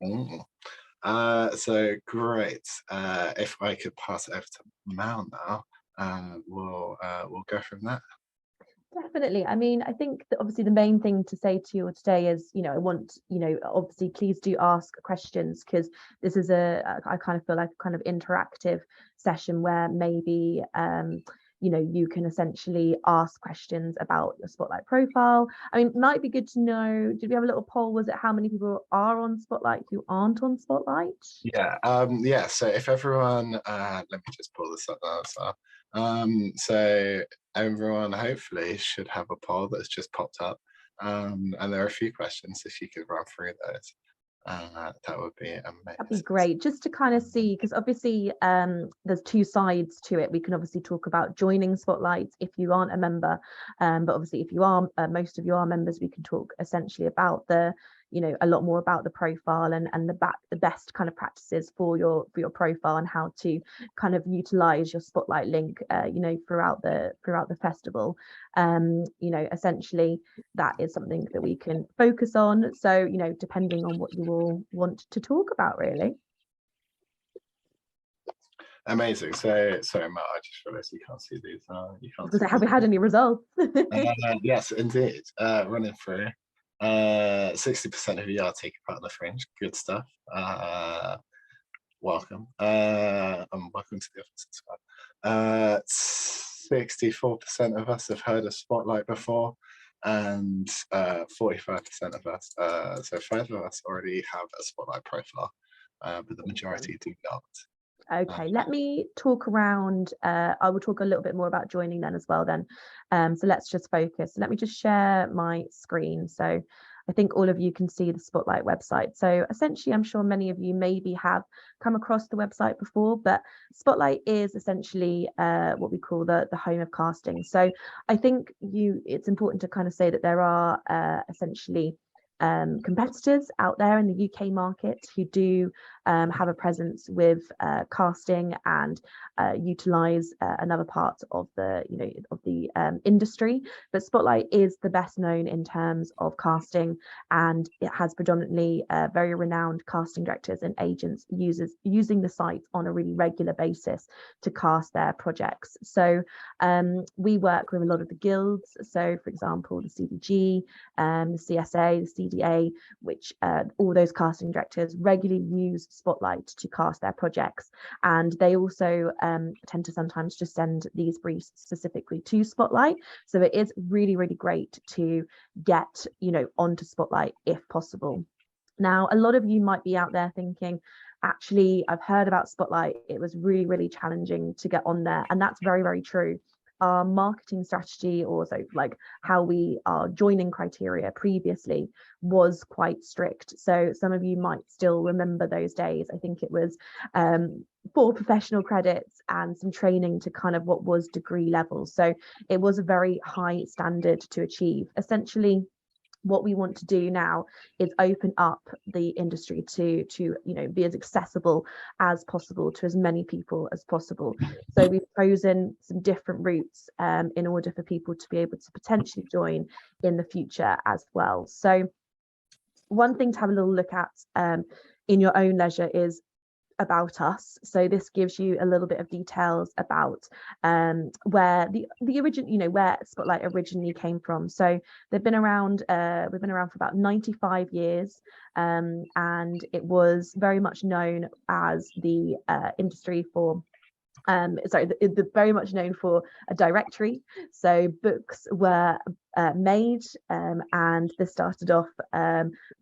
Mm. So great. If I could pass it over to Mal now, we'll go from there. Definitely. I mean, I think that obviously the main thing to say to you today is, I want, obviously please do ask questions, because this is I kind of feel like a kind of interactive session where maybe, you can essentially ask questions about your Spotlight profile. I mean, it might be good to know, did we have a little poll? Was it how many people are on Spotlight who aren't on Spotlight? Yeah. So if everyone, let me just pull this up now as well. So everyone hopefully should have a poll that's just popped up, and there are a few questions. If you could run through those, that would be That'd be amazing. great, just to kind of see, because obviously there's two sides to it. We can obviously talk about joining Spotlight if you aren't a member, but obviously if you are, most of you are members, we can talk essentially about a lot more about the profile and the best kind of practices for your profile, and how to kind of utilize your Spotlight link, throughout the festival. Essentially that is something that we can focus on. So, depending on what you all want to talk about, really. Amazing. So sorry, Matt, I just realised you can't see these. You can't Because see have we these. had any results? Yes, indeed. Running through. 60% of you are taking part in the Fringe. Good stuff. Welcome. And welcome to the office as well. 64% of us have heard of Spotlight before, and 45% of us, so 5 of us already have a Spotlight profile, but the majority do not. Okay, let me talk around. I will talk a little bit more about joining then as well then. So let's just focus. Let me just share my screen. So I think all of you can see the Spotlight website. So essentially, I'm sure many of you maybe have come across the website before, but Spotlight is essentially what we call the home of casting. So I think it's important to kind of say that there are essentially competitors out there in the UK market who do have a presence with casting and utilize another part of the industry. But Spotlight is the best known in terms of casting, and it has predominantly very renowned casting directors and agents using the site on a really regular basis to cast their projects. So we work with a lot of the guilds. So for example, the CDG, the CSA, the CDA, which all those casting directors regularly use Spotlight to cast their projects. And they also tend to sometimes just send these briefs specifically to Spotlight. So it is really, really great to get, onto Spotlight if possible. Now, a lot of you might be out there thinking, actually, I've heard about Spotlight. It was really, really challenging to get on there. And that's very, very true. Our marketing strategy, or so like how we are joining criteria previously, was quite strict. So some of you might still remember those days. I think it was 4 professional credits and some training to kind of what was degree level. So it was a very high standard to achieve. Essentially, what we want to do now is open up the industry to be as accessible as possible to as many people as possible. So we've chosen some different routes in order for people to be able to potentially join in the future as well. So one thing to have a little look at in your own leisure is about us. So this gives you a little bit of details about where the origin, where Spotlight originally came from. So they've been around, we've been around for about 95 years, and it was very much known as the industry for very much known for a directory. So books were made, and this started off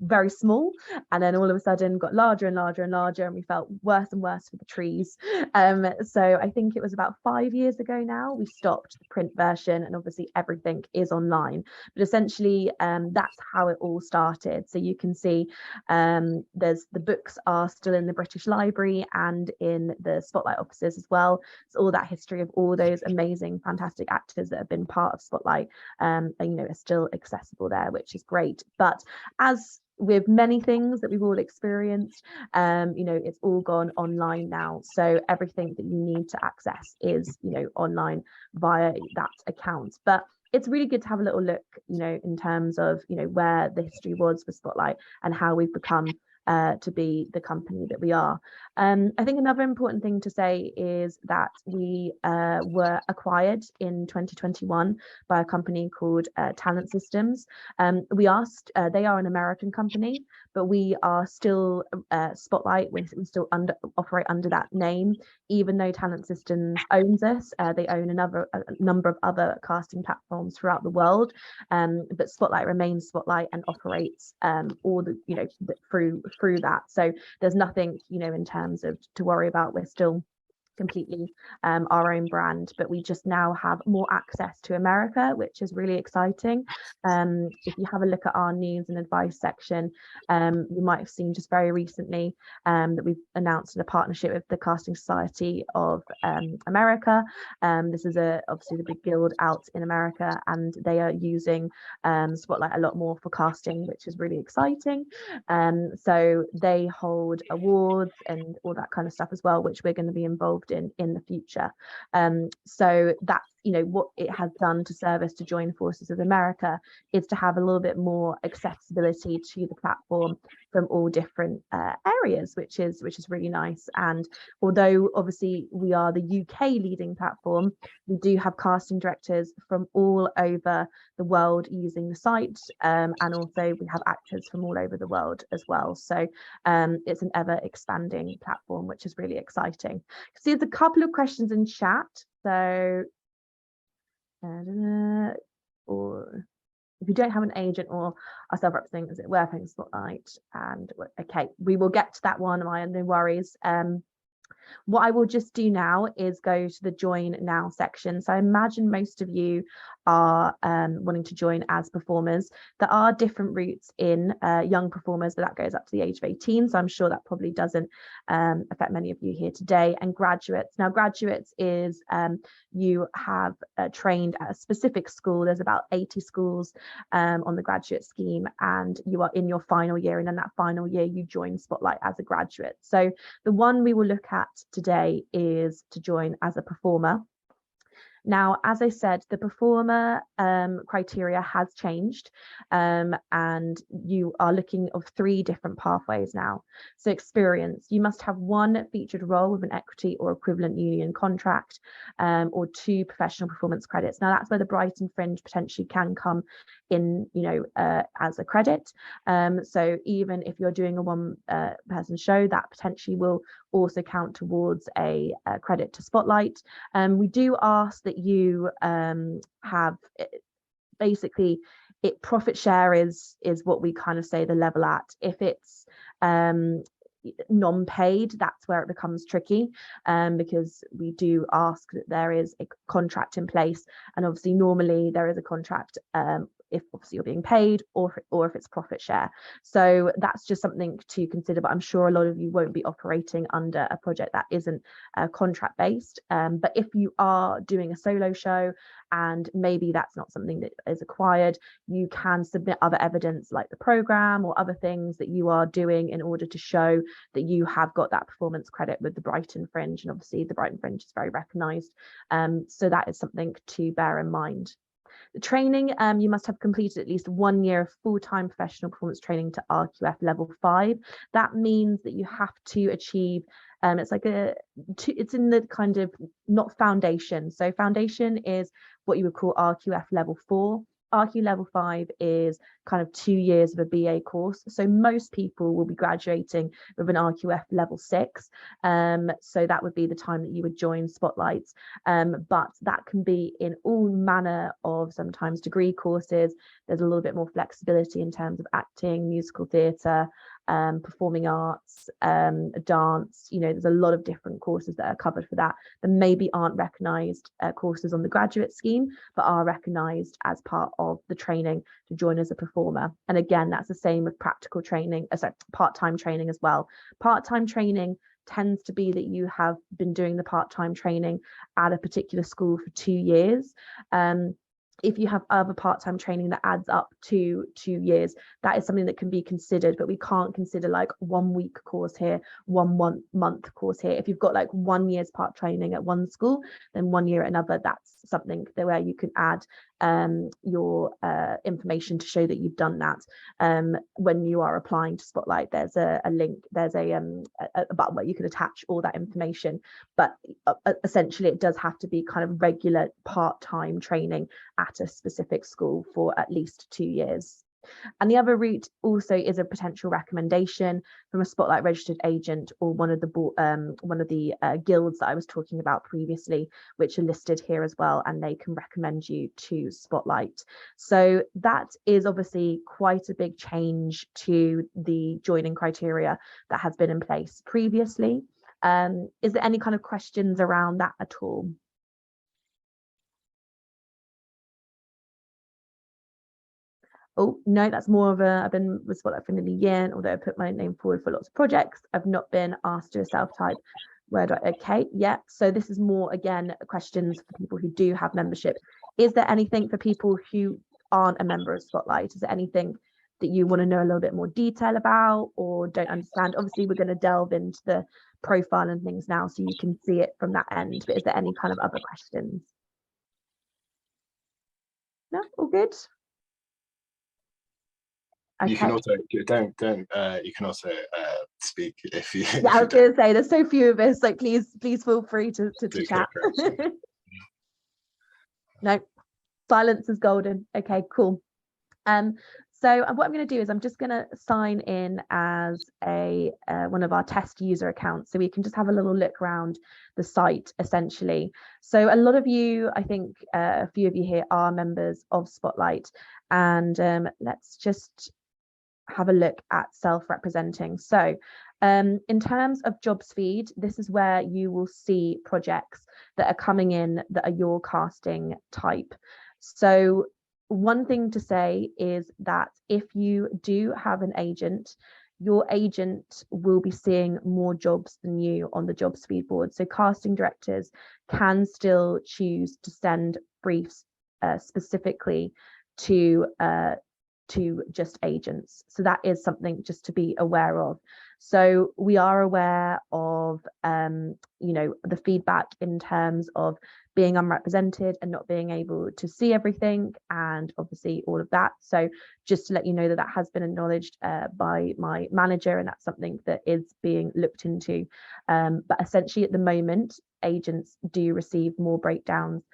very small, and then all of a sudden got larger and larger and larger, and we felt worse and worse for the trees. So I think it was about 5 years ago now we stopped the print version, and obviously everything is online. But essentially that's how it all started. So you can see there's the books are still in the British Library and in the Spotlight offices as well. So all that history of all those amazing, fantastic actors that have been part of Spotlight, are still accessible there, which is great. But as with many things that we've all experienced, it's all gone online now. So everything that you need to access is, online via that account. But it's really good to have a little look, in terms of, where the history was for Spotlight and how we've become to be the company that we are. I think another important thing to say is that we were acquired in 2021 by a company called Talent Systems. They are an American company, but we are still Spotlight. We still operate under that name, even though Talent Systems owns us. They own a number of other casting platforms throughout the world, but Spotlight remains Spotlight and operates all the through that. So there's nothing in terms of to worry about. We're still completely our own brand, but we just now have more access to America, which is really exciting. If you have a look at our news and advice section, you might have seen just very recently that we've announced a partnership with the Casting Society of America. This is obviously the big guild out in America, and they are using Spotlight a lot more for casting, which is really exciting. So they hold awards and all that kind of stuff as well, which we're going to be involved in the future. So that's what it has done to service to Join Forces of America is to have a little bit more accessibility to the platform from all different areas, which is really nice. And although obviously we are the UK leading platform, we do have casting directors from all over the world using the site, and also we have actors from all over the world as well. So it's an ever expanding platform, which is really exciting. See, there's a couple of questions in chat. So or if you don't have an agent or are self-representing, is it worth having Spotlight? And okay, we will get to that one, Maya, no worries. What I will just do now is go to the join now section. So I imagine most of you are wanting to join as performers. There are different routes in young performers, but that goes up to the age of 18. So I'm sure that probably doesn't affect many of you here today. And graduates. Now, graduates is you have trained at a specific school. There's about 80 schools on the graduate scheme, and you are in your final year. And in that final year, you join Spotlight as a graduate. So the one we will look at today is to join as a performer. Now, as I said, the performer criteria has changed, and you are looking of 3 different pathways now. So experience, you must have 1 featured role with an equity or equivalent union contract, or 2 professional performance credits. Now, that's where the Brighton Fringe potentially can come in, as a credit. So even if you're doing a 1-person show, that potentially will also count towards a credit to Spotlight. We do ask that you have basically profit share is what we kind of say the level at. If it's non-paid, that's where it becomes tricky, because we do ask that there is a contract in place, and obviously normally there is a contract if obviously you're being paid or if it's profit share. So that's just something to consider, but I'm sure a lot of you won't be operating under a project that isn't contract based. But if you are doing a solo show and maybe that's not something that is acquired, you can submit other evidence like the program or other things that you are doing in order to show that you have got that performance credit with the Brighton Fringe. And obviously the Brighton Fringe is very recognised, so that is something to bear in mind. The training, you must have completed at least 1 year of full-time professional performance training to RQF level 5. That means that you have to achieve, it's like it's in the kind of not foundation. So foundation is what you would call RQF level 4. RQ level 5 is kind of 2 years of a BA course. So most people will be graduating with an RQF level 6. So that would be the time that you would join Spotlights. But that can be in all manner of sometimes degree courses. There's a little bit more flexibility in terms of acting, musical theatre, performing arts, dance. There's a lot of different courses that are covered for that maybe aren't recognised courses on the graduate scheme, but are recognised as part of the training to join as a performer. And again, that's the same with practical training, part-time training as well. Part-time training tends to be that you have been doing the part-time training at a particular school for 2 years. If you have other part-time training that adds up to 2 years, that is something that can be considered, but we can't consider like 1 week course here, 1 month course here. If you've got like 1 year's part training at one school, then 1 year at another, that's something where you can add your information to show that you've done that. When you are applying to Spotlight, there's a link, there's a button where you can attach all that information, but essentially it does have to be kind of regular part-time training at a specific school for at least 2 years. And the other route also is a potential recommendation from a Spotlight registered agent or one of the guilds that I was talking about previously, which are listed here as well, and they can recommend you to Spotlight. So that is obviously quite a big change to the joining criteria that has been in place previously. Is there any kind of questions around that at all? Oh, no, that's more of I've been with Spotlight for nearly a year, although I put my name forward for lots of projects. I've not been asked to do a self-type. Okay, yeah. So this is more, again, questions for people who do have membership. Is there anything for people who aren't a member of Spotlight? Is there anything that you want to know a little bit more detail about or don't understand? Obviously, we're going to delve into the profile and things now so you can see it from that end. But is there any kind of other questions? No, all good. Okay. You can also you can also speak if you. Yeah, I was going to say there's so few of us. Like, please feel free to chat. No, silence is golden. Okay, cool. So what I'm going to do is I'm just going to sign in as a one of our test user accounts, so we can just have a little look around the site essentially. So a lot of you, I think a few of you here are members of Spotlight, and let's just have a look at self-representing. So in terms of jobs feed, this is where you will see projects that are coming in that are your casting type. So one thing to say is that if you do have an agent, your agent will be seeing more jobs than you on the jobs feed board. So casting directors can still choose to send briefs specifically to just agents. So that is something just to be aware of. So we are aware of the feedback in terms of being unrepresented and not being able to see everything, and obviously all of that. So just to let you know that has been acknowledged by my manager, and that's something that is being looked into. But essentially at the moment, agents do receive more breakdowns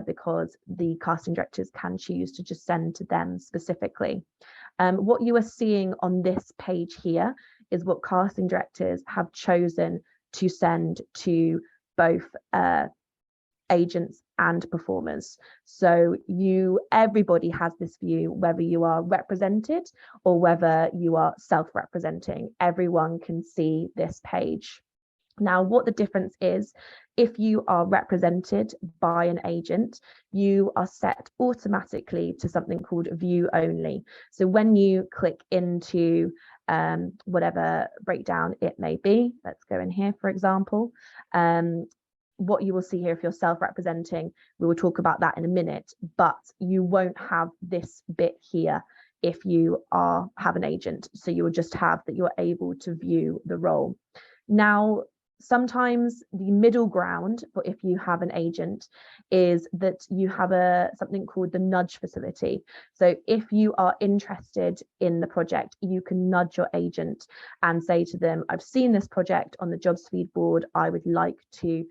because the casting directors can choose to just send to them specifically. What you are seeing on this page here is what casting directors have chosen to send to both agents and performers. So everybody has this view, whether you are represented or whether you are self-representing. Everyone can see this page. Now, what the difference is, if you are represented by an agent, you are set automatically to something called view only. So when you click into whatever breakdown it may be, let's go in here, for example, what you will see here if you're self-representing, we will talk about that in a minute, but you won't have this bit here if you have an agent. So you will just have that you're able to view the role. Now, sometimes the middle ground, or if you have an agent, is that you have something called the nudge facility. So if you are interested in the project, you can nudge your agent and say to them, I've seen this project on the jobs feed board, I would like to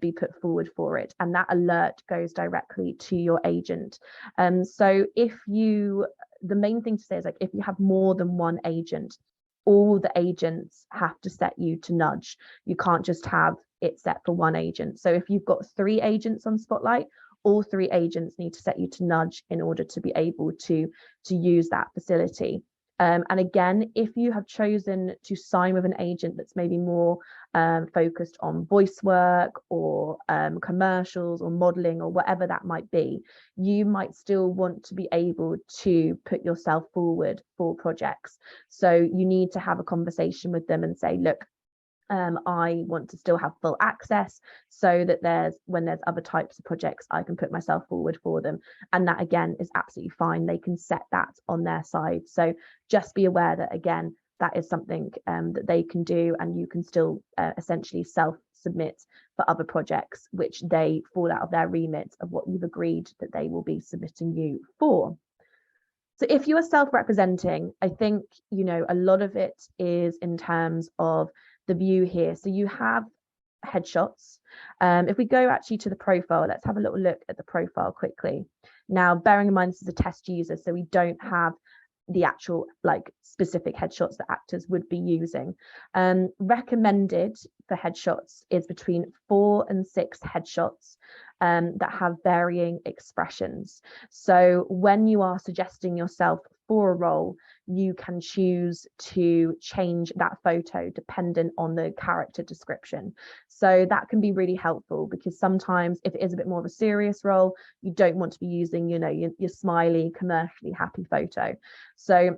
be put forward for it, and that alert goes directly to your agent. So the main thing to say is, like, if you have more than one agent, all the agents have to set you to nudge. You can't just have it set for one agent. So if you've got 3 agents on Spotlight, all 3 agents need to set you to nudge in order to be able to use that facility. And again, if you have chosen to sign with an agent that's maybe more focused on voice work or commercials or modeling or whatever that might be, you might still want to be able to put yourself forward for projects. So you need to have a conversation with them and say, look, I want to still have full access so that when there's other types of projects, I can put myself forward for them. And that, again, is absolutely fine. They can set that on their side. So just be aware that, again, that is something that they can do, and you can still essentially submit for other projects which they fall out of their remit of what you've agreed that they will be submitting you for. So if you are self-representing, I think, you know, a lot of it is in terms of the view here. So you have headshots. If we go actually to the profile, let's have a little look at the profile quickly. Now, bearing in mind this is a test user, so we don't have the actual like specific headshots that actors would be using. Recommended for headshots is between 4 and 6 headshots that have varying expressions. So when you are suggesting yourself for a role, you can choose to change that photo dependent on the character description. So that can be really helpful, because sometimes if it is a bit more of a serious role, you don't want to be using, you know, your smiley, commercially happy photo. So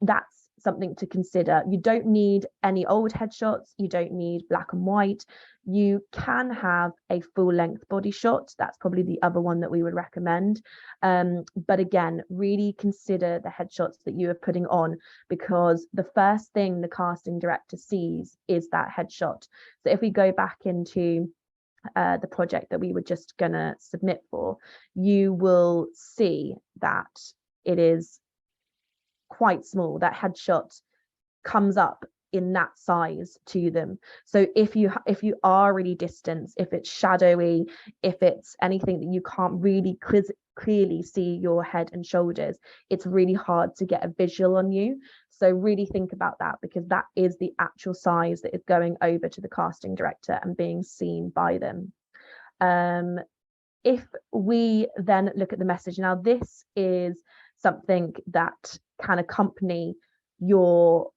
that's something to consider. You don't need any old headshots. You don't need black and white. You can have a full length body shot. That's probably the other one that we would recommend. But again, really consider the headshots that you are putting on, because the first thing the casting director sees is that headshot. So if we go back into the project that we were just gonna submit for, you will see that it is quite small. That headshot comes up in that size to them. So if you are really distant, if it's shadowy, if it's anything that you can't really clearly see your head and shoulders, it's really hard to get a visual on you. So really think about that, because that is the actual size that is going over to the casting director and being seen by them. If we then look at the message, now this is something that can accompany your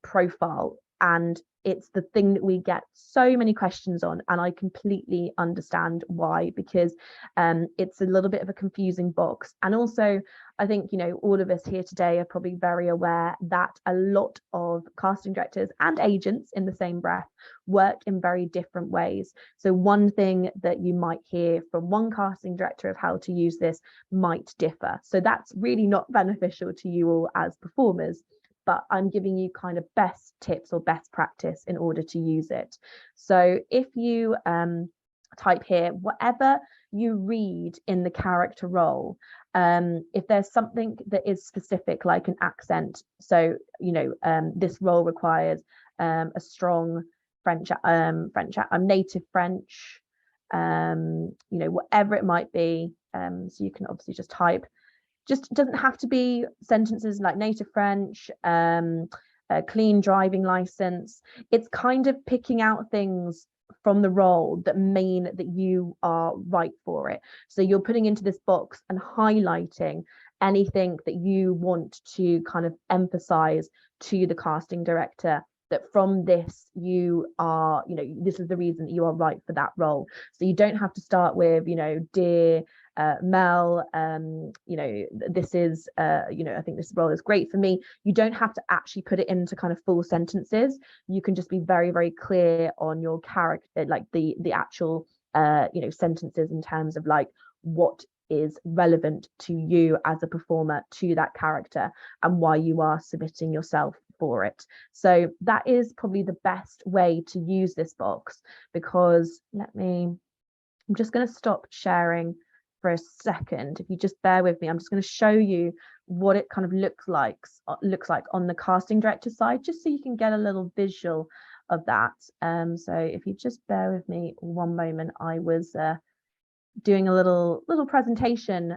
profile, and it's the thing that we get so many questions on, and I completely understand why, because it's a little bit of a confusing box. And also I think, you know, all of us here today are probably very aware that a lot of casting directors and agents in the same breath work in very different ways. So one thing that you might hear from one casting director of how to use this might differ. So that's really not beneficial to you all as performers, but I'm giving you kind of best tips or best practice in order to use it. So if you type here, whatever you read in the character role, if there's something that is specific, like an accent, so, you know, this role requires a strong native French, you know, whatever it might be. So you can obviously just type. Just doesn't have to be sentences like native French, a clean driving license. It's kind of picking out things from the role that mean that you are right for it. So you're putting into this box and highlighting anything that you want to kind of emphasize to the casting director, that from this you are, you know, this is the reason that you are right for that role. So you don't have to start with, you know, dear Mel, you know, this is, you know, I think this role is great for me. You don't have to actually put it into kind of full sentences. You can just be very, very clear on your character, like the actual, you know, sentences in terms of like what is relevant to you as a performer, to that character, and why you are submitting yourself for it. So that is probably the best way to use this box, because I'm just going to stop sharing for a second. If you just bear with me, I'm just going to show you what it kind of looks like on the casting director side, just so you can get a little visual of that. So if you just bear with me one moment, I was doing a little presentation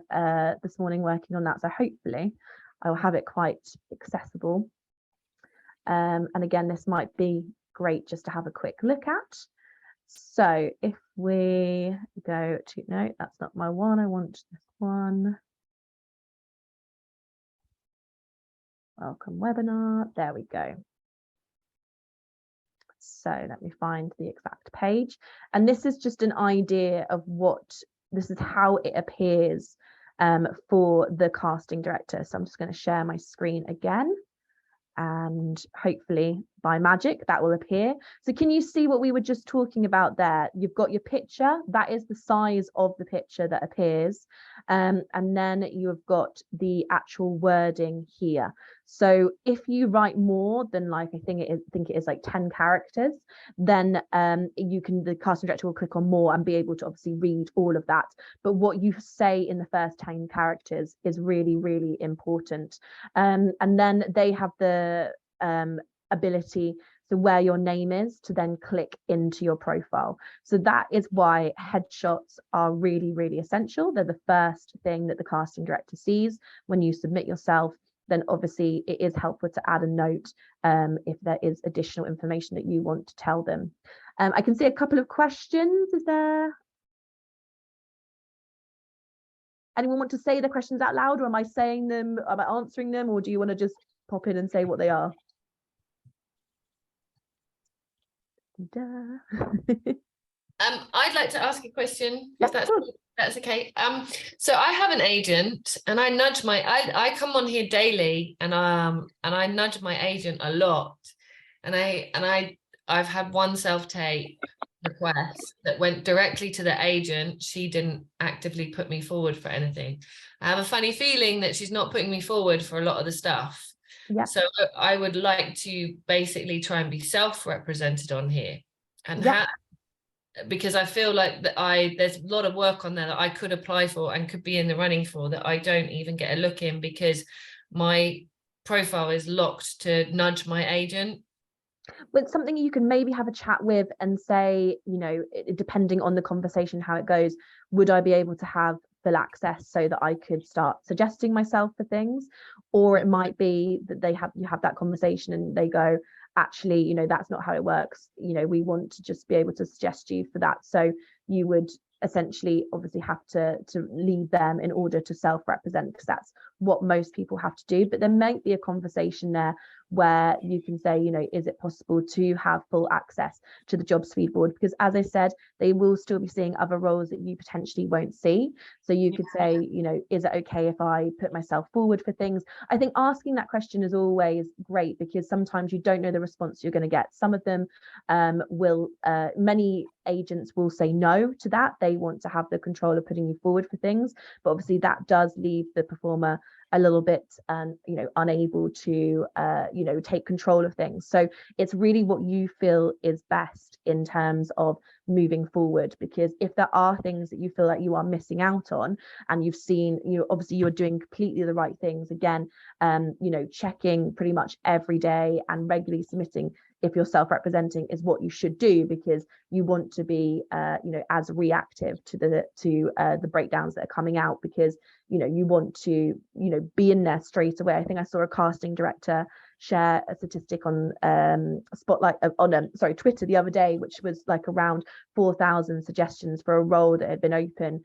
this morning working on that, so hopefully I'll have it quite accessible. And again, this might be great just to have a quick look at. So if we go to, no, that's not my one, I want this one. Welcome webinar, there we go. So let me find the exact page. And this is just an idea of this is how it appears for the casting director. So I'm just going to share my screen again, and hopefully by magic that will appear. So can you see what we were just talking about there? You've got your picture, that is the size of the picture that appears, and then you've got the actual wording here. So if you write more than, like, I think it is like 10 characters, then the casting director will click on more and be able to obviously read all of that. But what you say in the first 10 characters is really, really important. And then they have the ability, so where your name is, to then click into your profile. So that is why headshots are really, really essential. They're the first thing that the casting director sees when you submit yourself. Then obviously it is helpful to add a note if there is additional information that you want to tell them. I can see a couple of questions. Is there anyone want to say the questions out loud, or am I saying them? Am I answering them, or do you want to just pop in and say what they are? I'd like to ask a question, Yeah, if that's sure. that's okay. So I have an agent, and I nudge I come on here daily, and I nudge my agent a lot, and I've had one self-tape request that went directly to the agent. She didn't actively put me forward for anything. I have a funny feeling that she's not putting me forward for a lot of the stuff. Yeah. So I would like to basically try and be self-represented on here, and Yeah. because I feel like there's a lot of work on there that I could apply for and could be in the running for, that I don't even get a look in because my profile is locked to nudge my agent. But something you can maybe have a chat with and say, depending on the conversation, how it goes, would I be able to have full access so that I could start suggesting myself for things? Or it might be that you have that conversation and they go, actually, that's not how it works. We want to just be able to suggest you for that. So you would essentially obviously have to lead them in order to self-represent, because that's what most people have to do. But there might be a conversation there where you can say, is it possible to have full access to the jobs feed board? Because as I said, they will still be seeing other roles that you potentially won't see. So you could say, is it okay if I put myself forward for things? I think asking that question is always great, because sometimes you don't know the response you're going to get. Some of them many agents will say no to that. They want to have the control of putting you forward for things, but obviously that does leave the performer a little bit unable to take control of things. So it's really what you feel is best in terms of moving forward, because if there are things that you feel like you are missing out on, and you've seen, obviously you're doing completely the right things, again, checking pretty much every day and regularly submitting if you're self-representing is what you should do, because you want to be as reactive to the breakdowns that are coming out, because you want to be in there straight away. I think I saw a casting director share a statistic on Spotlight on Twitter the other day, which was like around 4,000 suggestions for a role that had been open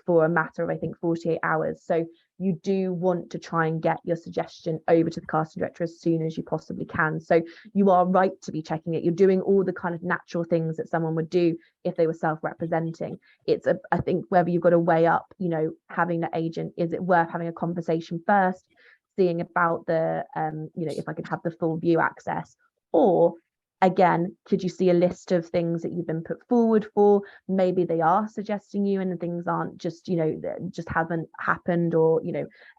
for a matter of, I think, 48 hours. So you do want to try and get your suggestion over to the casting director as soon as you possibly can. So you are right to be checking it. You're doing all the kind of natural things that someone would do if they were self-representing. It's I think whether you've got to weigh up, having the agent, is it worth having a conversation first, seeing about the if I could have the full view access, or again, could you see a list of things that you've been put forward for? Maybe they are suggesting you and the things aren't just, just haven't happened, or,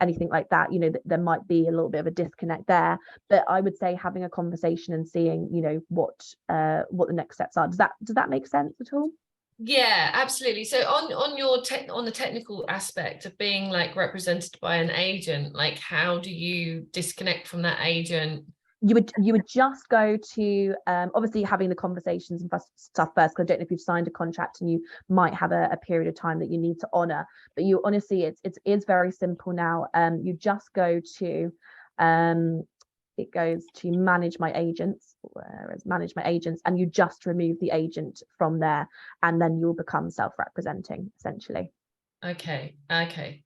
anything like that. There might be a little bit of a disconnect there. But I would say having a conversation and seeing, what the next steps are. Does that make sense at all? Yeah, absolutely. So on the technical aspect of being like represented by an agent, like how do you disconnect from that agent? You would just go to obviously having the conversations and stuff first, because I don't know if you've signed a contract and you might have a period of time that you need to honor, but you honestly, it's very simple now. You just go to it goes to manage my agents, and you just remove the agent from there, and then you'll become self-representing essentially. Okay,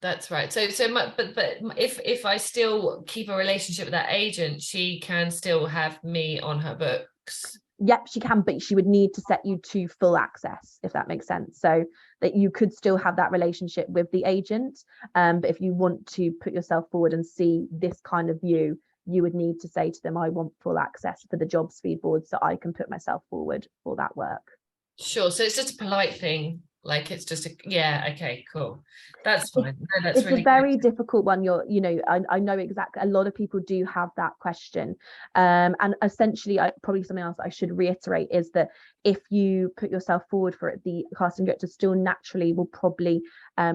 that's right. So but if I still keep a relationship with that agent, she can still have me on her books. Yep, she can, but she would need to set you to full access, if that makes sense. So that you could still have that relationship with the agent, but if you want to put yourself forward and see this kind of view, you would need to say to them, I want full access for the jobs feed board so I can put myself forward for that work. Sure. So it's just a polite thing. Like it's just a, yeah, okay, cool. That's fine. No, that's It's really a very good. difficult one. I know exactly, a lot of people do have that question. And essentially, probably something else I should reiterate is that if you put yourself forward for it, the casting director still naturally will probably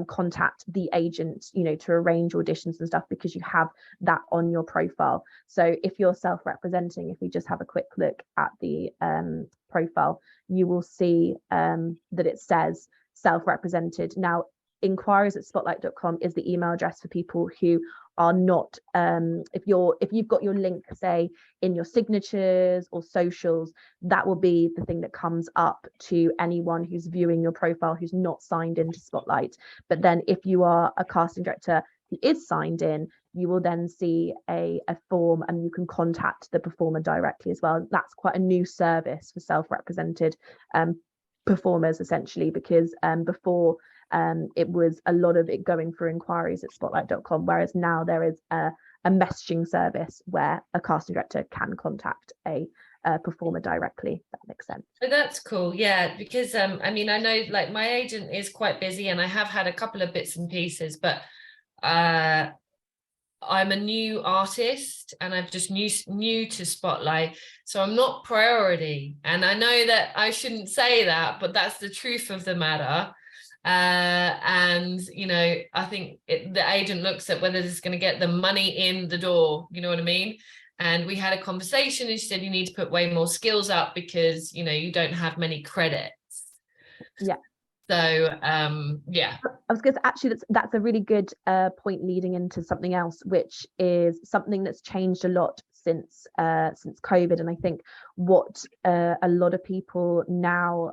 contact the agent, to arrange auditions and stuff, because you have that on your profile. So if you're self-representing, if we just have a quick look at the profile, you will see that it says self-represented. Now, inquiries@spotlight.com is the email address for people who are not if you've got your link, say, in your signatures or socials, that will be the thing that comes up to anyone who's viewing your profile who's not signed into Spotlight. But then if you are a casting director who is signed in, you will then see a form and you can contact the performer directly as well. That's quite a new service for self-represented performers, essentially, because before it was a lot of it going through inquiries@spotlight.com, whereas now there is a messaging service where a casting director can contact a performer directly. If that makes sense. So that's cool, yeah, because I mean, I know like my agent is quite busy and I have had a couple of bits and pieces, but I'm a new artist and I'm just new to Spotlight, so I'm not priority. And I know that I shouldn't say that, but that's the truth of the matter. And I think the agent looks at whether it's going to get the money in the door, you know what I mean? And we had a conversation and she said you need to put way more skills up because you don't have many credits. Yeah. So yeah, I was going to actually, that's a really good point leading into something else, which is something that's changed a lot since COVID. And I think what a lot of people now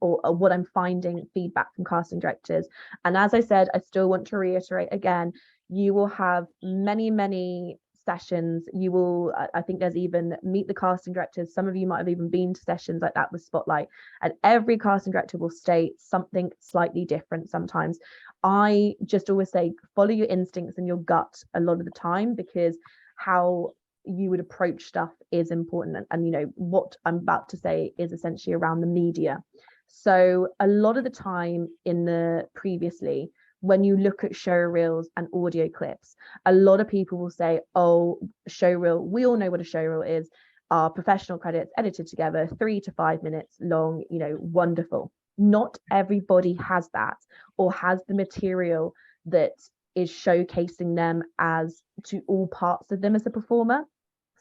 or what I'm finding feedback from casting directors, and as I said, I still want to reiterate again, you will have many sessions. You will, I think there's even meet the casting directors. Some of you might have even been to sessions like that with Spotlight, and every casting director will state something slightly different sometimes. I just always say follow your instincts and your gut a lot of the time, because how you would approach stuff is important. And what I'm about to say is essentially around the media. So a lot of the time previously, when you look at show reels and audio clips, a lot of people will say, oh, show reel, we all know what a show reel is, are professional credits edited together, 3 to 5 minutes long, wonderful. Not everybody has that or has the material that is showcasing them as to all parts of them as a performer.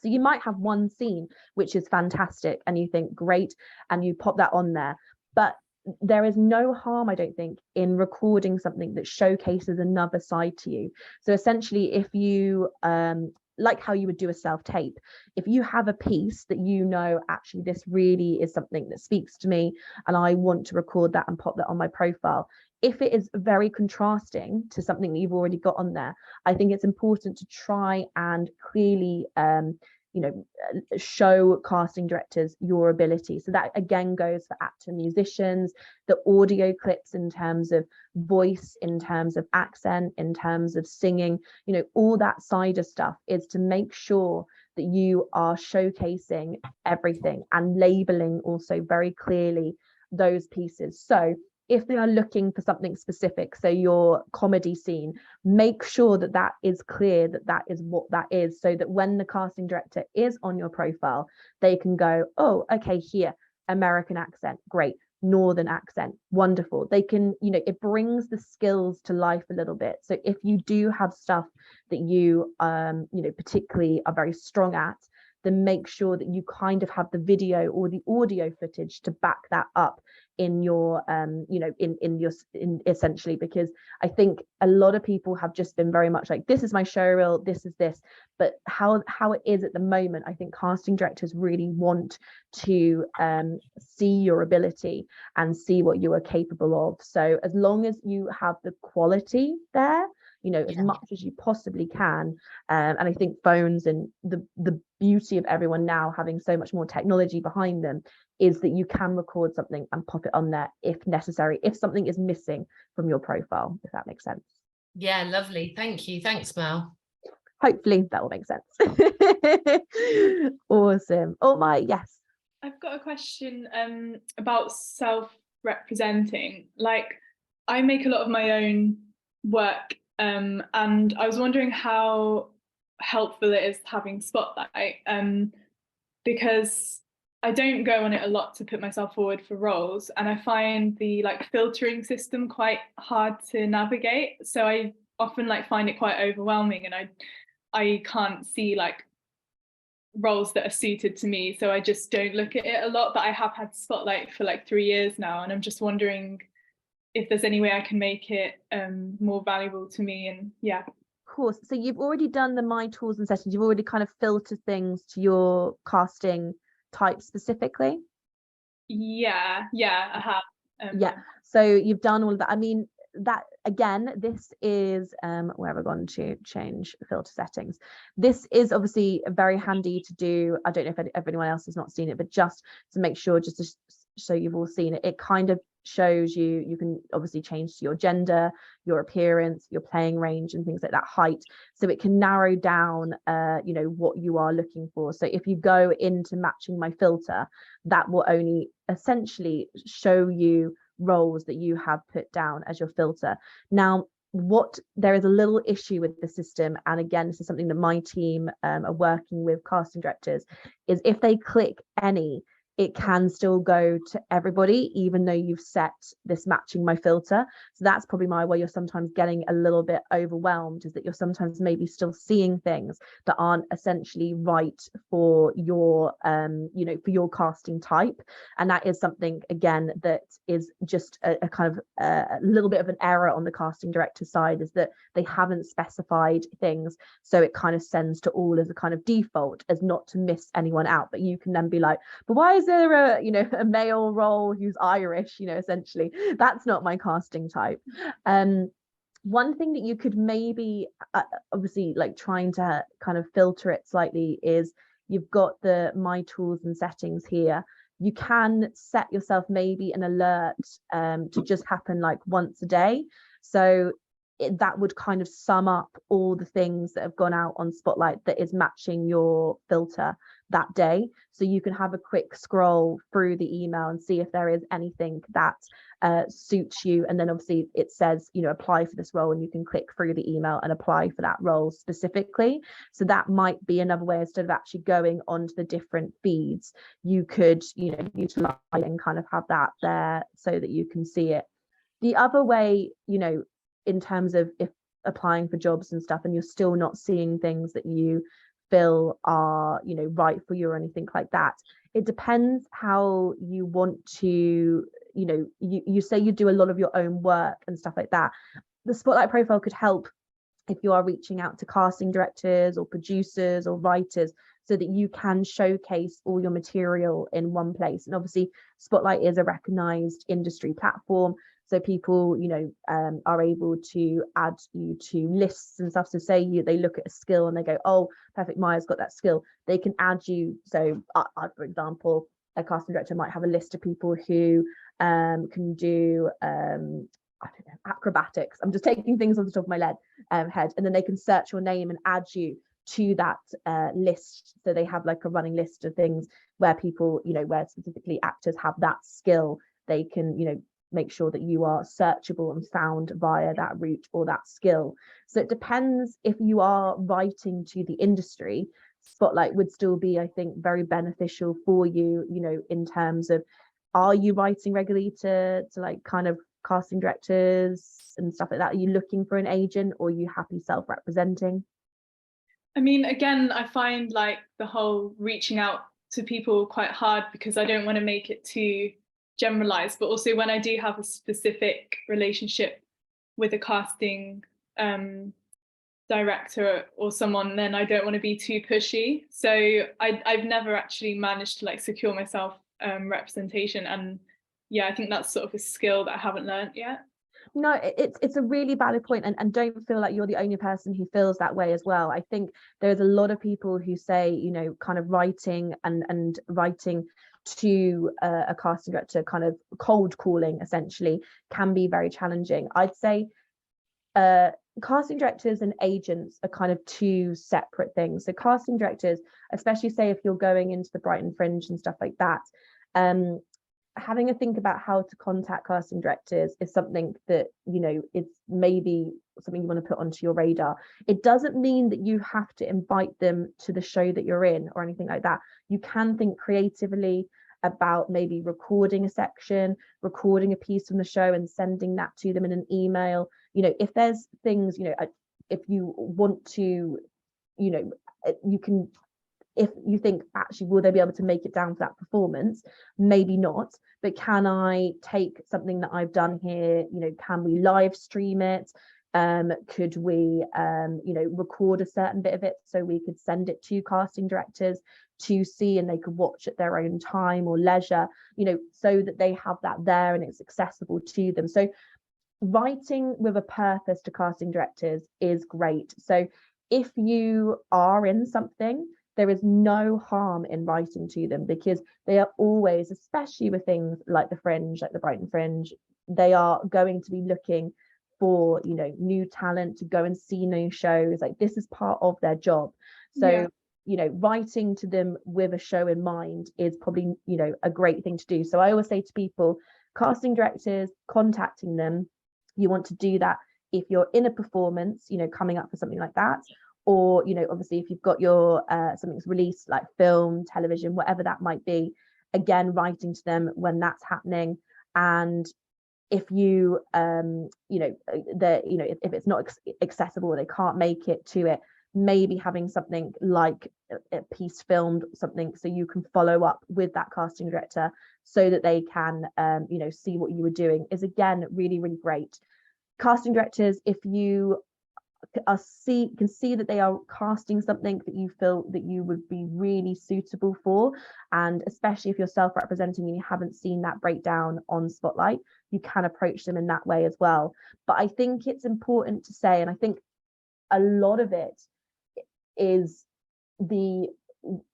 So you might have one scene which is fantastic and you think great and you pop that on there, but there is no harm, I don't think, in recording something that showcases another side to you. So essentially, if you like how you would do a self-tape, if you have a piece that actually this really is something that speaks to me and I want to record that and pop that on my profile, if it is very contrasting to something that you've already got on there, I think it's important to try and clearly show casting directors your ability. So that again goes for actor, musicians, the audio clips in terms of voice, in terms of accent, in terms of singing, all that side of stuff is to make sure that you are showcasing everything and labeling also very clearly those pieces. So if they are looking for something specific, so your comedy scene, make sure that that is clear, that is what that is, so that when the casting director is on your profile, they can go, oh, okay, here, American accent, great, Northern accent, wonderful. They can, it brings the skills to life a little bit. So if you do have stuff that you, particularly are very strong at, then make sure that you kind of have the video or the audio footage to back that up in your in essentially, because I think a lot of people have just been very much like, this is my show reel, this is this, but how it is at the moment, I think casting directors really want to see your ability and see what you are capable of. So as long as you have the quality there, as much as you possibly can, and I think phones and the beauty of everyone now having so much more technology behind them is that you can record something and pop it on there if necessary, if something is missing from your profile, if that makes sense. Yeah, lovely. Thank you. Thanks, Mel. Hopefully that will make sense. Awesome. Oh my, yes. I've got a question about self-representing. Like, I make a lot of my own work, and I was wondering how helpful it is having Spotlight, because I don't go on it a lot to put myself forward for roles, and I find the like filtering system quite hard to navigate. So I often like find it quite overwhelming, and I can't see like roles that are suited to me, so I just don't look at it a lot. But I have had Spotlight for like 3 years now, and I'm just wondering if there's any way I can make it more valuable to me. And yeah. Of course. So you've already done the My Tools and Settings. You've already kind of filtered things to your casting type specifically. Yeah, I have. Yeah. So you've done all of that. I mean, that again, this is where have I gone to change filter settings? This is obviously very handy to do. I don't know if anyone else has not seen it, but just to make sure, just to so you've all seen it, it kind of shows you can obviously change your gender, your appearance, your playing range, and things like that, height, so it can narrow down you know, what you are looking for. So if you go into matching my filter, that will only essentially show you roles that you have put down as your filter. Now, what there is a little issue with the system, and again, this is something that my team are working with casting directors, is if they click any, it can still go to everybody, even though you've set this matching my filter. So that's probably why you're sometimes getting a little bit overwhelmed, is that you're sometimes maybe still seeing things that aren't essentially right for your you know, for your casting type. And that is something, again, that is just a kind of a little bit of an error on the casting director side, is that they haven't specified things, so it kind of sends to all as a kind of default, as not to miss anyone out. But you can then be like, but why is there a, you know, a male role who's Irish, you know, essentially that's not my casting type. One thing that you could maybe obviously like trying to kind of filter it slightly is, you've got the My Tools and Settings here. You can set yourself maybe an alert to just happen like once a day, so that would kind of sum up all the things that have gone out on Spotlight that is matching your filter that day. So you can have a quick scroll through the email and see if there is anything that suits you. And then obviously it says, you know, apply for this role, and you can click through the email and apply for that role specifically. So that might be another way, instead of actually going onto the different feeds, you could, you know, utilize and kind of have that there so that you can see it. The other way, you know, in terms of if applying for jobs and stuff, and you're still not seeing things that you feel are, you know, right for you or anything like that, it depends how you want to, you know, you say you do a lot of your own work and stuff like that. The Spotlight profile could help if you are reaching out to casting directors or producers or writers, so that you can showcase all your material in one place. And obviously Spotlight is a recognized industry platform, so people, you know, are able to add you to lists and stuff. So say they look at a skill and they go, oh, perfect, Maya's got that skill, they can add you. So for example, a casting director might have a list of people who can do I don't know, acrobatics. I'm just taking things off the top of my head, and then they can search your name and add you to that list. So they have like a running list of things where people, you know, where specifically actors have that skill, they can, you know, make sure that you are searchable and found via that route or that skill. So it depends. If you are writing to the industry, Spotlight would still be, I think, very beneficial for you, you know, in terms of, are you writing regularly to like kind of casting directors and stuff like that? Are you looking for an agent, or are you happy self-representing? I mean, again, I find like the whole reaching out to people quite hard, because I don't want to make it too generalized, but also when I do have a specific relationship with a casting director or someone, then I don't want to be too pushy. So I've never actually managed to like secure myself representation, and yeah, I think that's sort of a skill that I haven't learned yet. No, it's a really valid point, and don't feel like you're the only person who feels that way as well. I think there's a lot of people who say, you know, kind of writing and writing to a casting director, kind of cold calling essentially, can be very challenging. I'd say casting directors and agents are kind of two separate things. So casting directors, especially say if you're going into the Brighton Fringe and stuff like that, having a think about how to contact casting directors is something that, you know, it's maybe something you want to put onto your radar. It doesn't mean that you have to invite them to the show that you're in or anything like that. You can think creatively about maybe recording a section, recording a piece from the show and sending that to them in an email. You know, if there's things, you know, if you want to, you know, you can, if you think actually will they be able to make it down for that performance, maybe not, but can I take something that I've done here, you know, can we live stream it, could we you know, record a certain bit of it so we could send it to casting directors to see and they could watch at their own time or leisure, you know, so that they have that there and it's accessible to them. So writing with a purpose to casting directors is great. So if you are in something, there is no harm in writing to them, because they are always, especially with things like the Fringe, like the Brighton Fringe, they are going to be looking for, you know, new talent to go and see new shows. Like, this is part of their job. So yeah, you know, writing to them with a show in mind is probably, you know, a great thing to do. So I always say to people, casting directors, contacting them, you want to do that if you're in a performance, you know, coming up for something like that, or, you know, obviously if you've got your something's released like film, television, whatever that might be, again, writing to them when that's happening. And if you you know, you know, if it's not accessible or they can't make it to it, maybe having something like a piece filmed, something so you can follow up with that casting director so that they can you know, see what you were doing, is again really, really great. Casting directors, if you can see that they are casting something that you feel that you would be really suitable for, and especially if you're self-representing and you haven't seen that breakdown on Spotlight, you can approach them in that way as well. But I think it's important to say, and I think a lot of it is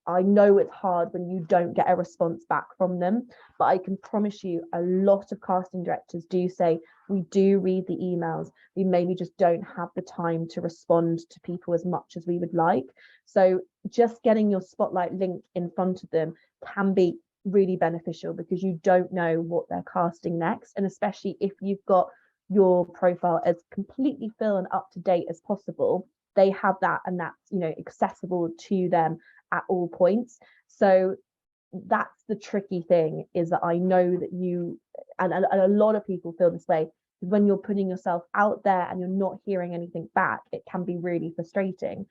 I know it's hard when you don't get a response back from them, but I can promise you a lot of casting directors do say, we do read the emails, we maybe just don't have the time to respond to people as much as we would like. So just getting your Spotlight link in front of them can be really beneficial, because you don't know what they're casting next. And especially if you've got your profile as completely full and up to date as possible, they have that, and that's, you know, accessible to them at all points. So that's the tricky thing, is that I know that you and a lot of people feel this way, when you're putting yourself out there and you're not hearing anything back, it can be really frustrating.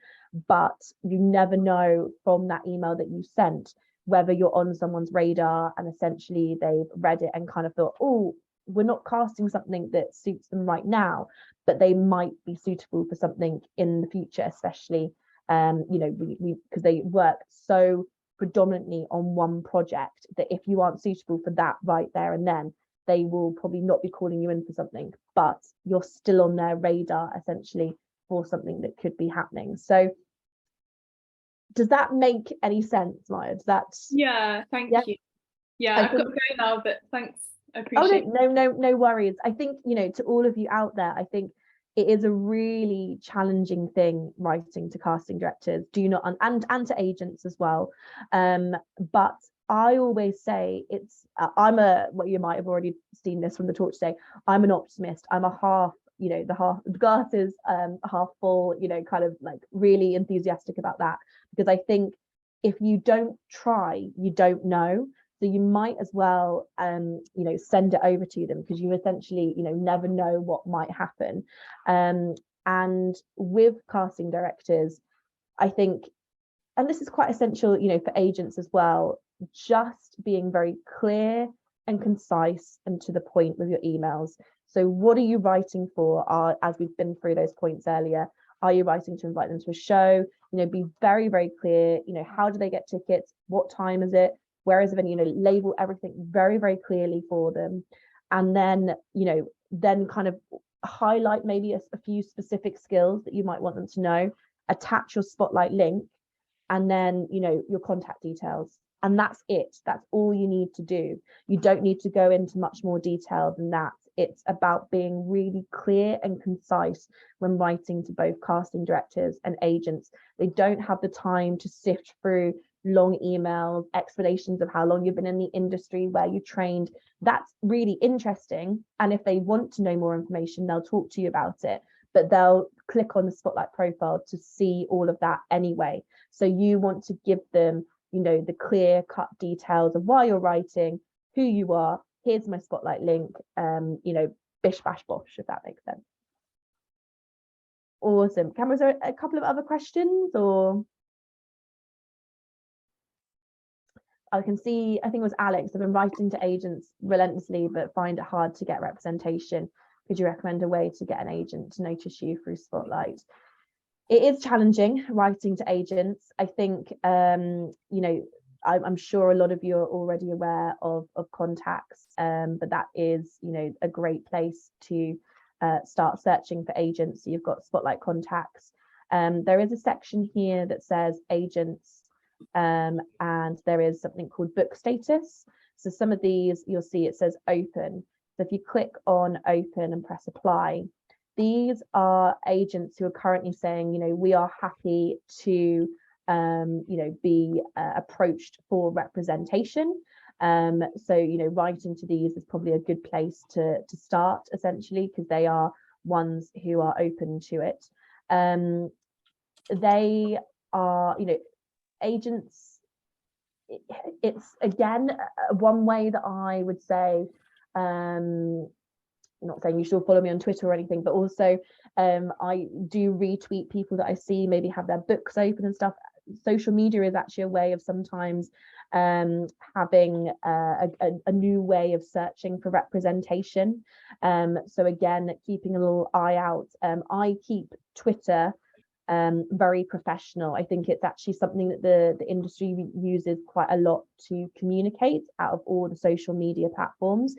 But you never know from that email that you sent whether you're on someone's radar and essentially they've read it and kind of thought, oh, we're not casting something that suits them right now, but they might be suitable for something in the future, especially you know, we because they work so predominantly on one project that if you aren't suitable for that right there and then, they will probably not be calling you in for something, but you're still on their radar essentially for something that could be happening. So does that make any sense, Maya? Does that? Yeah, thank you. Yeah, I've got to go now, but thanks. I appreciate it. No worries. I think, you know, to all of you out there, I think it is a really challenging thing writing to casting directors, do not, and to agents as well. But I always say it's well, you might have already seen this from the talk today, I'm an optimist. I'm a half, you know, the glass is half full, you know, kind of like really enthusiastic about that, because I think if you don't try, you don't know. So you might as well, you know, send it over to them, because you essentially, you know, never know what might happen. And with casting directors, I think, and this is quite essential, you know, for agents as well, just being very clear and concise and to the point with your emails. So what are you writing for? As we've been through those points earlier, are you writing to invite them to a show? You know, be very, very clear. You know, how do they get tickets? What time is it? Where is the venue? You know, label everything very, very clearly for them. And then, you know, then kind of highlight maybe a few specific skills that you might want them to know, attach your Spotlight link, and then, you know, your contact details. And that's it. That's all you need to do. You don't need to go into much more detail than that. it's about being really clear and concise when writing to both casting directors and agents. They don't have the time to sift through long emails, explanations of how long you've been in the industry, where you trained. That's really interesting. And if they want to know more information, they'll talk to you about it, but they'll click on the Spotlight profile to see all of that anyway. So you want to give them, you know, the clear cut details of why you're writing, who you are. Here's my Spotlight link, you know, bish bash bosh, if that makes sense. Awesome. Cameron, was there a couple of other questions, or? I can see, I think it was Alex, I've been writing to agents relentlessly, but find it hard to get representation. Could you recommend a way to get an agent to notice you through Spotlight? It is challenging writing to agents. I think, you know, I'm sure a lot of you are already aware of contacts, but that is, you know, a great place to start searching for agents. So you've got Spotlight contacts. There is a section here that says agents, and there is something called book status. So some of these you'll see it says open. So if you click on open and press apply, these are agents who are currently saying, you know, we are happy to, you know, be approached for representation. So, you know, writing to these is probably a good place to start, essentially, because they are ones who are open to it. They are, you know, agents, it's again one way that I would say, not saying you should follow me on Twitter or anything, but also I do retweet people that I see maybe have their books open and stuff. Social media is actually a way of sometimes having a new way of searching for representation. So again, keeping a little eye out. I keep Twitter very professional. I think it's actually something that the industry uses quite a lot to communicate out of all the social media platforms.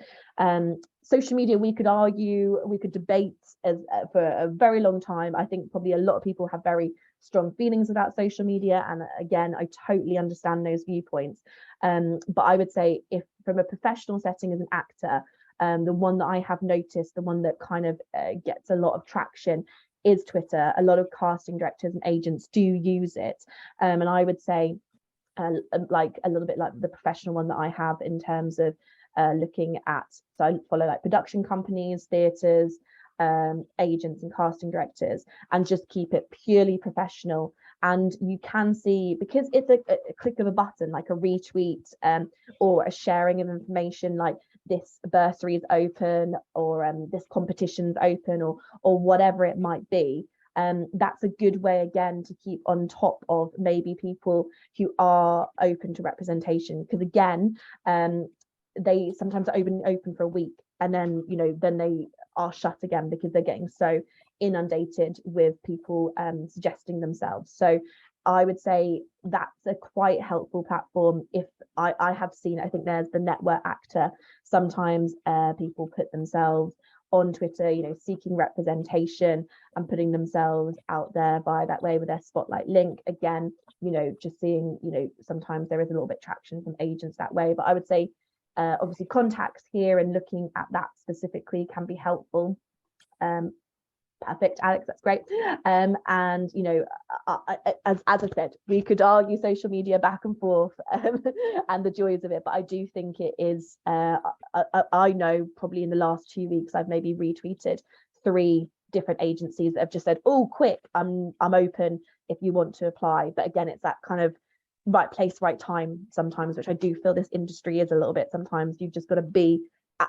Social media, we could argue, we could debate as for a very long time. I think probably a lot of people have very strong feelings about social media, and again, I totally understand those viewpoints. But I would say, if from a professional setting as an actor, the one that I have noticed, the one that kind of gets a lot of traction, is Twitter. A lot of casting directors and agents do use it, and I would say like a little bit like the professional one that I have in terms of looking at, so I follow like production companies, theatres, agents and casting directors, and just keep it purely professional. And you can see, because it's a click of a button, like a retweet or a sharing of information, like this bursary is open, or this competition's open, or whatever it might be. That's a good way, again, to keep on top of maybe people who are open to representation, because again, they sometimes are open for a week, and then, you know, then they are shut again because they're getting so inundated with people suggesting themselves. So I would say that's a quite helpful platform. If I have seen, I think there's the network actor. Sometimes people put themselves on Twitter, you know, seeking representation and putting themselves out there by that way with their Spotlight link. Again, you know, just seeing, you know, sometimes there is a little bit traction from agents that way. But I would say obviously contacts here and looking at that specifically can be helpful. Perfect, Alex, that's great. And you know, as I said, we could argue social media back and forth and the joys of it, but I do think it is, I know probably in the last 2 weeks I've maybe retweeted 3 different agencies that have just said, oh, quick, I'm open if you want to apply. But again, it's that kind of right place, right time sometimes, which I do feel this industry is a little bit. Sometimes you've just got to be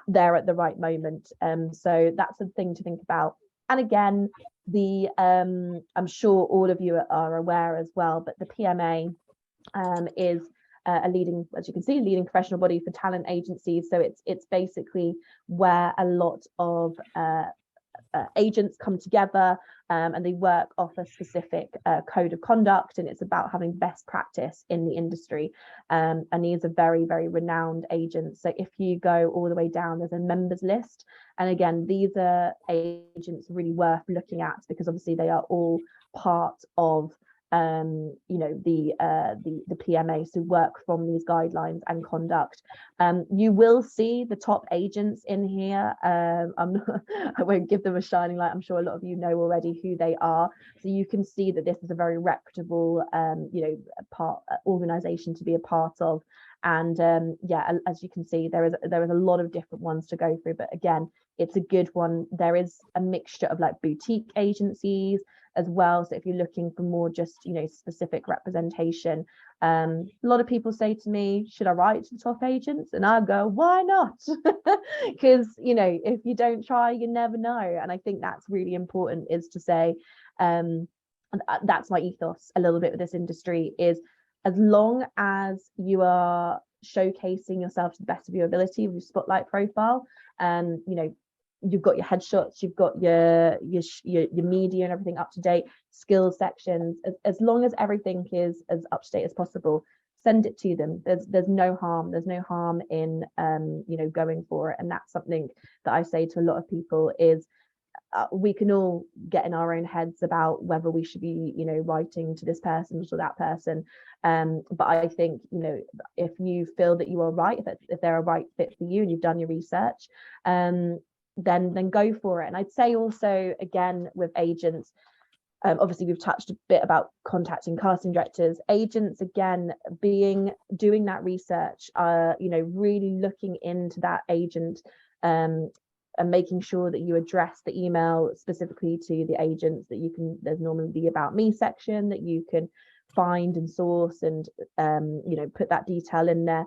there at the right moment. So that's a thing to think about. And again, the I'm sure all of you are aware as well, but the PMA is a leading, as you can see, leading professional body for talent agencies. So it's basically where a lot of agents come together and they work off a specific code of conduct, and it's about having best practice in the industry. And these are very, very renowned agents. So if you go all the way down, there's a members list. And again, these are agents really worth looking at, because obviously they are all part of you know, the PMA, so work from these guidelines and conduct. You will see the top agents in here. I'm not, I won't give them a shining light. I'm sure a lot of you know already who they are. So you can see that this is a very reputable, you know, organization to be a part of. And yeah, as you can see, there is a lot of different ones to go through. But again, it's a good one. There is a mixture of like boutique agencies as well. So if you're looking for more just, you know, specific representation, a lot of people say to me, should I write to the top agents? And I go, why not? Because, you know, if you don't try, you never know. And I think that's really important, is to say, and that's my ethos a little bit with this industry, is as long as you are showcasing yourself to the best of your ability with your spotlight profile, you know, you've got your headshots, you've got your media and everything up to date, skills sections, as long as everything is as up to date as possible, send it to them. There's no harm in you know, going for it. And that's something that I say to a lot of people is, we can all get in our own heads about whether we should be, you know, writing to this person or that person, but I think, you know, if you feel that you are right, if they're a right fit for you and you've done your research, then go for it. And I'd say also, again, with agents, obviously we've touched a bit about contacting casting directors. Agents, again, doing that research, you know, really looking into that agent, and making sure that you address the email specifically to the agents, that you can, there's normally the about me section that you can find and source, and you know, put that detail in there.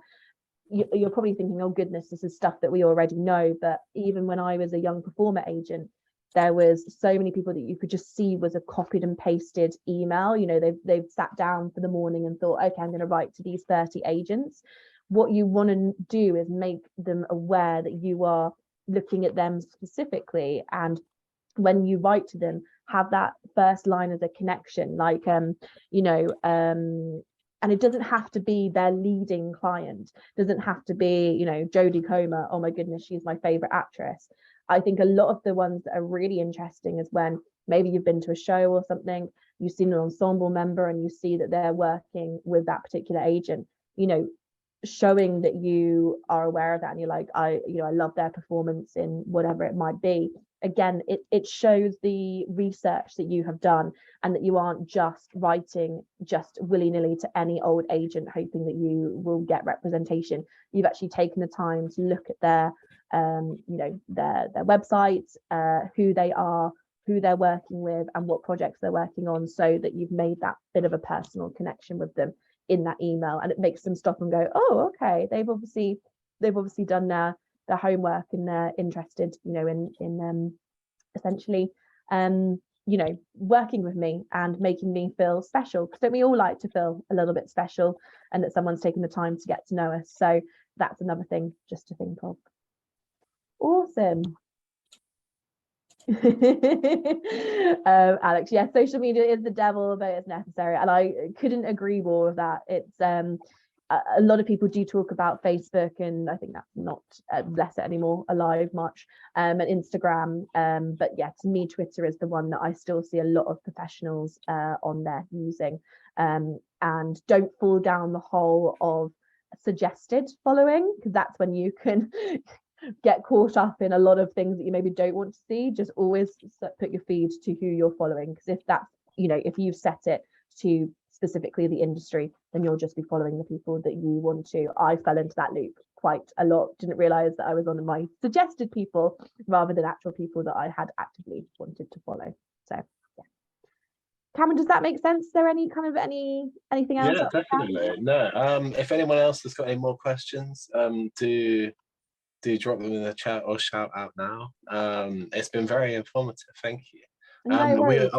You're probably thinking, oh goodness, this is stuff that we already know. But even when I was a young performer agent, there was so many people that you could just see was a copied and pasted email. You know, they've sat down for the morning and thought, okay, I'm going to write to these 30 agents. What you want to do is make them aware that you are looking at them specifically, and when you write to them, have that first line as a connection, like you know, and it doesn't have to be their leading client, doesn't have to be, you know, Jodie Comer, oh my goodness, she's my favorite actress. I think a lot of the ones that are really interesting is when maybe you've been to a show or something, you've seen an ensemble member and you see that they're working with that particular agent, you know, showing that you are aware of that, and you're like, I love their performance in whatever it might be. Again, it shows the research that you have done, and that you aren't just writing just willy-nilly to any old agent hoping that you will get representation. You've actually taken the time to look at their you know, their websites, who they are, who they're working with, and what projects they're working on, so that you've made that bit of a personal connection with them in that email, and it makes them stop and go, oh, okay, they've obviously done their homework, and they're interested, you know, in essentially you know, working with me and making me feel special, because don't we all like to feel a little bit special, and that someone's taken the time to get to know us? So that's another thing just to think of. Awesome. Alex, yeah, social media is the devil, but it's necessary, and I couldn't agree more with that. It's a lot of people do talk about Facebook, and I think that's not bless it anymore alive much, and Instagram, but yeah, to me Twitter is the one that I still see a lot of professionals on there using, and don't fall down the hole of suggested following, because that's when you can get caught up in a lot of things that you maybe don't want to see. Just always put your feed to who you're following, because if that's, you know, if you've set it to specifically the industry, then you'll just be following the people that you want to. I fell into that loop quite a lot, didn't realize that I was on my suggested people rather than actual people that I had actively wanted to follow. So yeah, Cameron, does that make sense? Is there any kind of anything else? Yeah, definitely. No, if anyone else has got any more questions, do drop them in the chat or shout out now. It's been very informative. Thank you. No worries.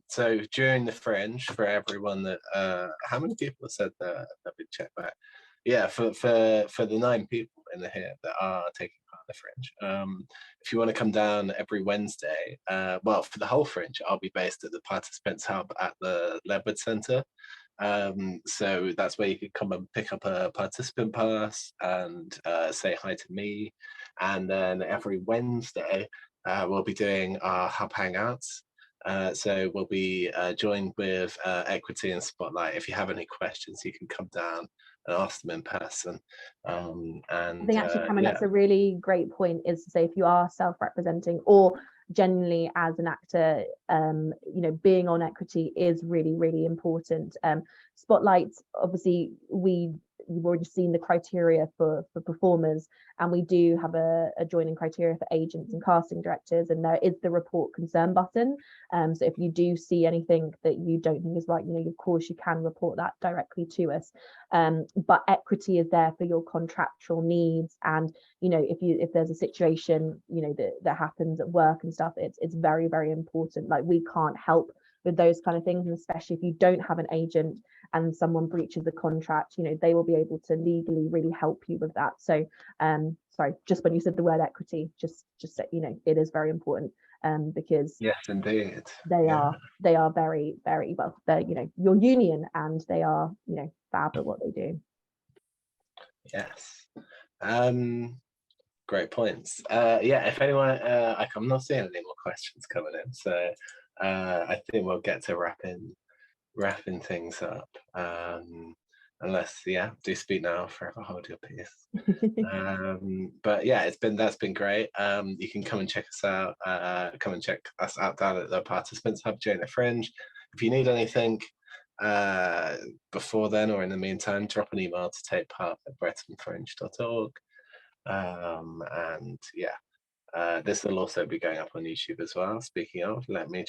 So during the Fringe, for everyone that how many people have said that we check back? Yeah, for the 9 people in here that are taking part in the Fringe, if you want to come down every Wednesday, well, for the whole Fringe, I'll be based at the Participants Hub at the Ledwood Centre. So that's where you could come and pick up a participant pass and say hi to me. And then every Wednesday we'll be doing our hub hangouts, So we'll be joined with Equity and Spotlight. If you have any questions, you can come down and ask them in person. And I think actually, Cameron, yeah. that's a really great point, is to say if you are self-representing or genuinely as an actor, you know, being on Equity is really, really important. Spotlight, obviously, we've already seen the criteria for performers, and we do have a joining criteria for agents and casting directors, and there is the report concern button. So if you do see anything that you don't think is right, you know, of course you can report that directly to us. But Equity is there for your contractual needs, and you know, if there's a situation, you know, that happens at work and stuff, it's very, very important. Like, we can't help with those kind of things, and especially if you don't have an agent and someone breaches the contract, you know, they will be able to legally really help you with that. So sorry, just when you said the word equity, just you know, it is very important, because Yes, indeed. they are very, very well, they're, you know, your union, and they are, you know, fab at what they do. Yes. Great points. Yeah, if anyone, I'm not seeing any more questions coming in, so I think we'll get to wrapping things up. Unless, yeah, do speak now, forever hold your peace. But yeah, that's been great. You can come and check us out. Come and check us out down at the Participants Hub during the Fringe. If you need anything before then or in the meantime, drop an email to takepart@bretonfringe.org. And yeah, this will also be going up on YouTube as well. Speaking of, let me